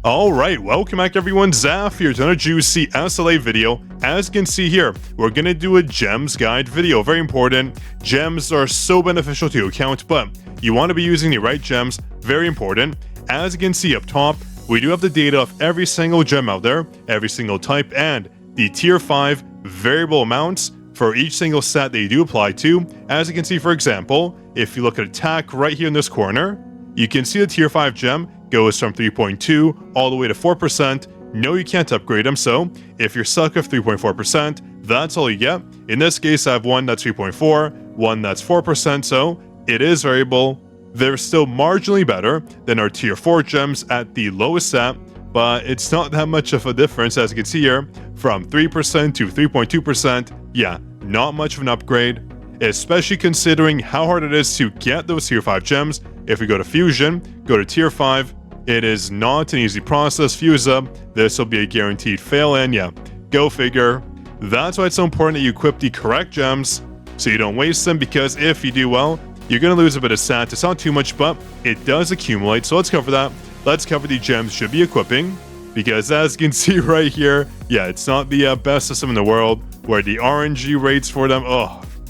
Alright, welcome back everyone, Zaf here to another juicy SLA video. As you can see here, we're gonna do a gems guide video, very important. Gems are so beneficial to your account, but you want to be using the right gems, very important. As you can see up top, we do have the data of every single gem out there, every single type, and the tier 5 variable amounts for each single set that you do apply to. As you can see, for example, if you look at attack right here in this corner, you can see the tier 5 gem goes from 3.2 all the way to 4%. No, you can't upgrade them, so if you're stuck with 3.4%, that's all you get. In this case, I have one that's 3.4, one that's 4%, so it is variable. They're still marginally better than our tier 4 gems at the lowest set, but it's not that much of a difference, as you can see here, from 3% to 3.2%. Yeah, not much of an upgrade, especially considering how hard it is to get those tier 5 gems. If we go to Fusion, go to tier 5, it is not an easy process. Fuse up, this will be a guaranteed fail, and yeah, go figure. That's why it's so important that you equip the correct gems so you don't waste them, because if you do, well, you're going to lose a bit of stats. It's not too much, but it does accumulate, so let's cover that. Let's cover the gems you should be equipping, because as you can see right here, yeah, it's not the best system in the world, where the RNG rates for them,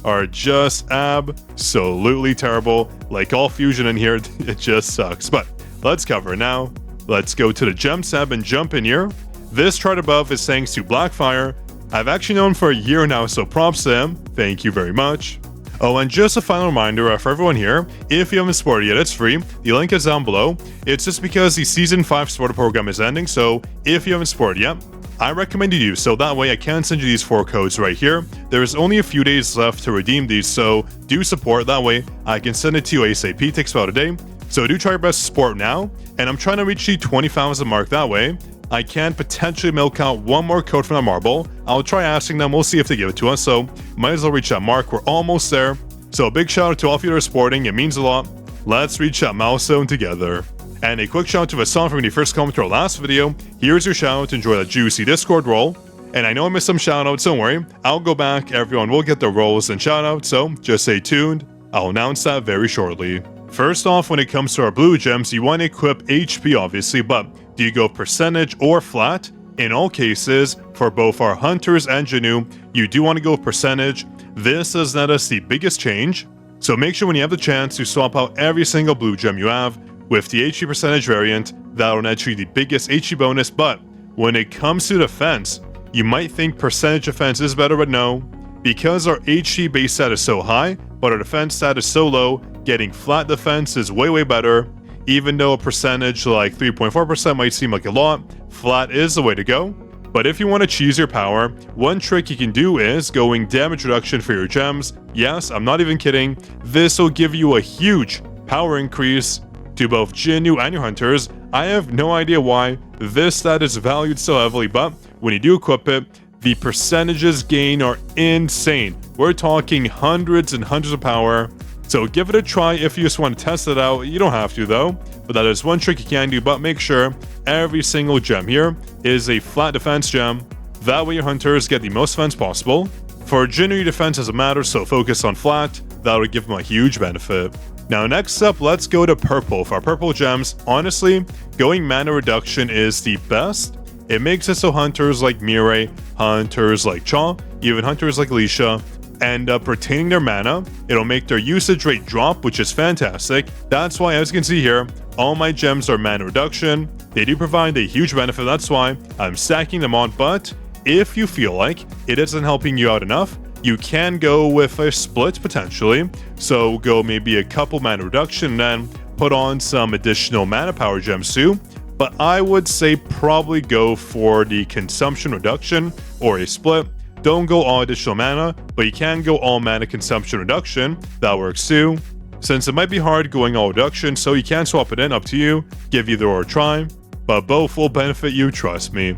are just absolutely terrible. Like all Fusion in here, it just sucks. But let's cover it now. Let's go to the Gems tab and jump in here. This chart above is thanks to Blackfire. I've actually known for a year now, so props to him. Thank you very much. Oh, and just a final reminder for everyone here, if you haven't supported yet, it's free. The link is down below. It's just because the Season 5 supporter program is ending, so if you haven't supported yet, I recommend you do so. That way I can send you these 4 codes right here. There's only a few days left to redeem these, so do support. That way I can send it to you ASAP. It takes about a day. So do try your best to support now. And I'm trying to reach the 20,000 mark. That way I can potentially milk out one more code from that marble. I'll try asking them. We'll see if they give it to us. So might as well reach that mark. We're almost there. So a big shout out to all of you that are supporting. It means a lot. Let's reach that milestone together. And a quick shout out to Vassan from the first comment to our last video. Here's your shout out to enjoy that juicy Discord roll. And I know I missed some shout outs, don't worry. I'll go back, everyone will get their rolls and shout outs, so just stay tuned. I'll announce that very shortly. First off, when it comes to our blue gems, you want to equip HP obviously, but do you go percentage or flat? In all cases, for both our Hunters and Janu, you do want to go percentage. This does net us the biggest change, so make sure when you have the chance to swap out every single blue gem you have with the HP percentage variant. That'll net you the biggest HP bonus. But when it comes to defense, you might think percentage defense is better, but no. Because our HP base stat is so high, but our defense stat is so low, getting flat defense is way better. Even though a percentage like 3.4% might seem like a lot, flat is the way to go. But if you want to cheese your power, one trick you can do is going damage reduction for your gems. Yes, I'm not even kidding. This will give you a huge power increase to both Jinu and your Hunters. I have no idea why this stat is valued so heavily, but when you do equip it, the percentages gain are insane. We're talking hundreds and hundreds of power. So give it a try if you just want to test it out. You don't have to though, but that is one trick you can do. But make sure every single gem here is a flat defense gem. That way your Hunters get the most defense possible. For Jinu, your defense doesn't matter, so focus on flat. That would give them a huge benefit. Now next up, let's go to purple. For our purple gems, honestly, going mana reduction is the best. It makes it so Hunters like Mirai, Hunters like Cha, even Hunters like Alicia end up retaining their mana. It'll make their usage rate drop, which is fantastic. That's why, as you can see here, all my gems are mana reduction. They do provide a huge benefit, that's why I'm stacking them on. But if you feel like it isn't helping you out enough, you can go with a split potentially. So go maybe a couple mana reduction and then put on some additional mana power gems too. But I would say probably go for the consumption reduction or a split. Don't go all additional mana, but you can go all mana consumption reduction. That works too. Since it might be hard going all reduction, so you can swap it in, up to you. Give either or a try, but both will benefit you, trust me.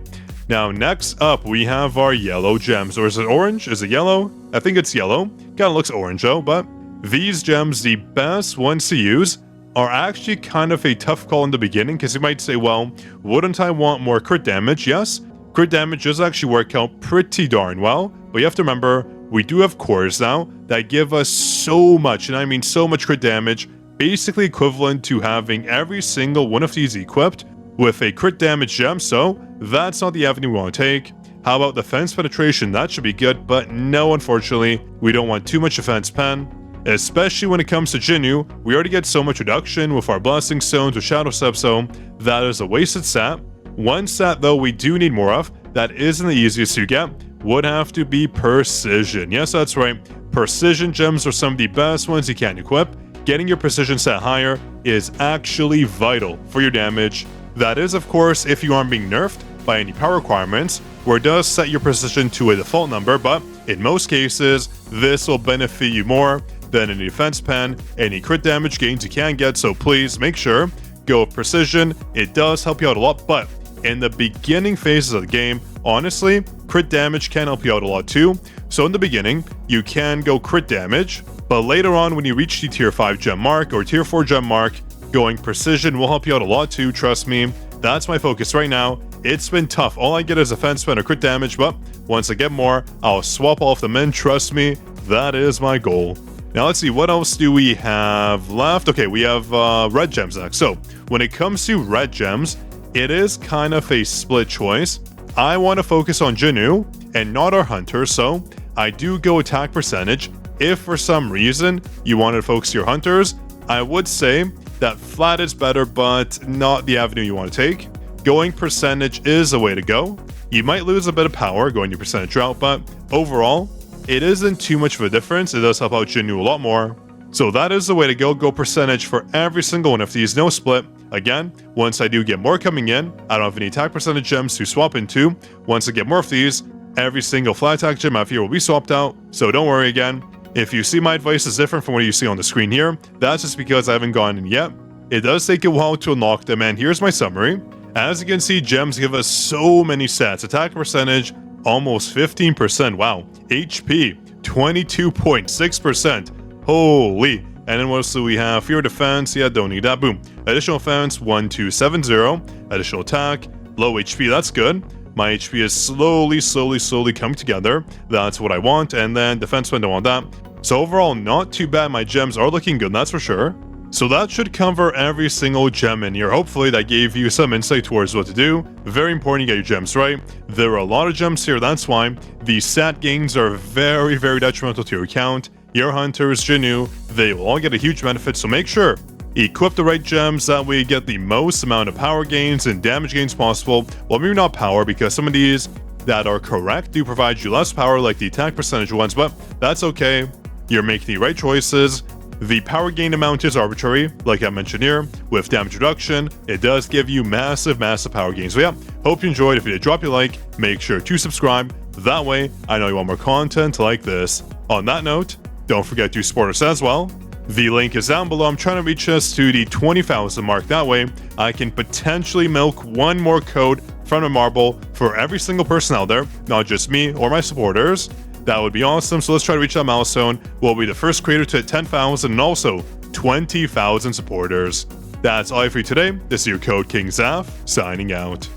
Now next up, we have our yellow gems. Or is it orange? Is it yellow? I think it's yellow. Kinda looks orange though, but these gems, the best ones to use, are actually kind of a tough call in the beginning, because you might say, well, wouldn't I want more crit damage? Yes, crit damage does actually work out pretty darn well, but you have to remember, we do have cores now that give us so much, and I mean so much crit damage, basically equivalent to having every single one of these equipped with a crit damage gem, so that's not the avenue we want to take. How about defense penetration? That should be good, but no, unfortunately, we don't want too much defense pen. Especially when it comes to Jinyu, we already get so much reduction with our Blasting Stones or Shadow Step, so that is a wasted stat. One stat though we do need more of, that isn't the easiest to get, would have to be Precision. Yes, that's right. Precision gems are some of the best ones you can equip. Getting your Precision stat higher is actually vital for your damage. That is, of course, if you aren't being nerfed by any power requirements, where it does set your Precision to a default number, but in most cases, this will benefit you more than any defense pen, any crit damage gains you can get, so please make sure, go with Precision. It does help you out a lot, but in the beginning phases of the game, honestly, crit damage can help you out a lot too. So in the beginning, you can go crit damage, but later on when you reach the tier 5 gem mark or tier 4 gem mark, going Precision will help you out a lot too, trust me. That's my focus right now. It's been tough. All I get is defense pen or crit damage, but once I get more, I'll swap off them in, trust me, that is my goal. Now let's see, what else do we have left? Okay, we have red gems next. So when it comes to red gems, it is kind of a split choice. I want to focus on Jinyu and not our hunter, so I do go attack percentage. If for some reason you want to focus your hunters, I would say that flat is better, but not the avenue you want to take. Going percentage is a way to go. You might lose a bit of power going your percentage route, but overall, it isn't too much of a difference. It does help out Jinyu a lot more. So that is the way to go percentage for every single one of these, no split. Again, once I do get more coming in, I don't have any attack percentage gems to swap into. Once I get more of these, every single flat attack gem out here will be swapped out, so don't worry again. If you see my advice is different from what you see on the screen here, that's just because I haven't gone in yet. It does take a while to unlock them, and here's my summary. As you can see, gems give us so many stats. Attack percentage, almost 15%, wow. HP, 22.6%, holy. And then what else do we have? Fear defense, yeah, don't need that, boom. Additional defense, 1270. Additional attack, low HP, that's good. My HP is slowly coming together. That's what I want. And then defense, don't want that. So overall, not too bad. My gems are looking good, that's for sure. So that should cover every single gem in here. Hopefully that gave you some insight towards what to do. Very important you get your gems right. There are a lot of gems here, that's why the stat gains are very detrimental to your account. Your hunters, Jinyu, they will all get a huge benefit, so make sure equip the right gems, that way you get the most amount of power gains and damage gains possible. Well, maybe not power, because some of these that are correct do provide you less power, like the attack percentage ones, but that's okay. You're making the right choices. The power gain amount is arbitrary, like I mentioned here. With damage reduction, it does give you massive power gains. So yeah, hope you enjoyed. If you did, drop your like, make sure to subscribe. That way, I know you want more content like this. On that note, don't forget to support us as well. The link is down below. I'm trying to reach us to the 20,000 mark. That way, I can potentially milk one more code from a marble for every single person out there, not just me or my supporters. That would be awesome, so let's try to reach that milestone. We'll be the first creator to hit 10,000 and also 20,000 supporters. That's all for you today. This is your Code King Zaf, signing out.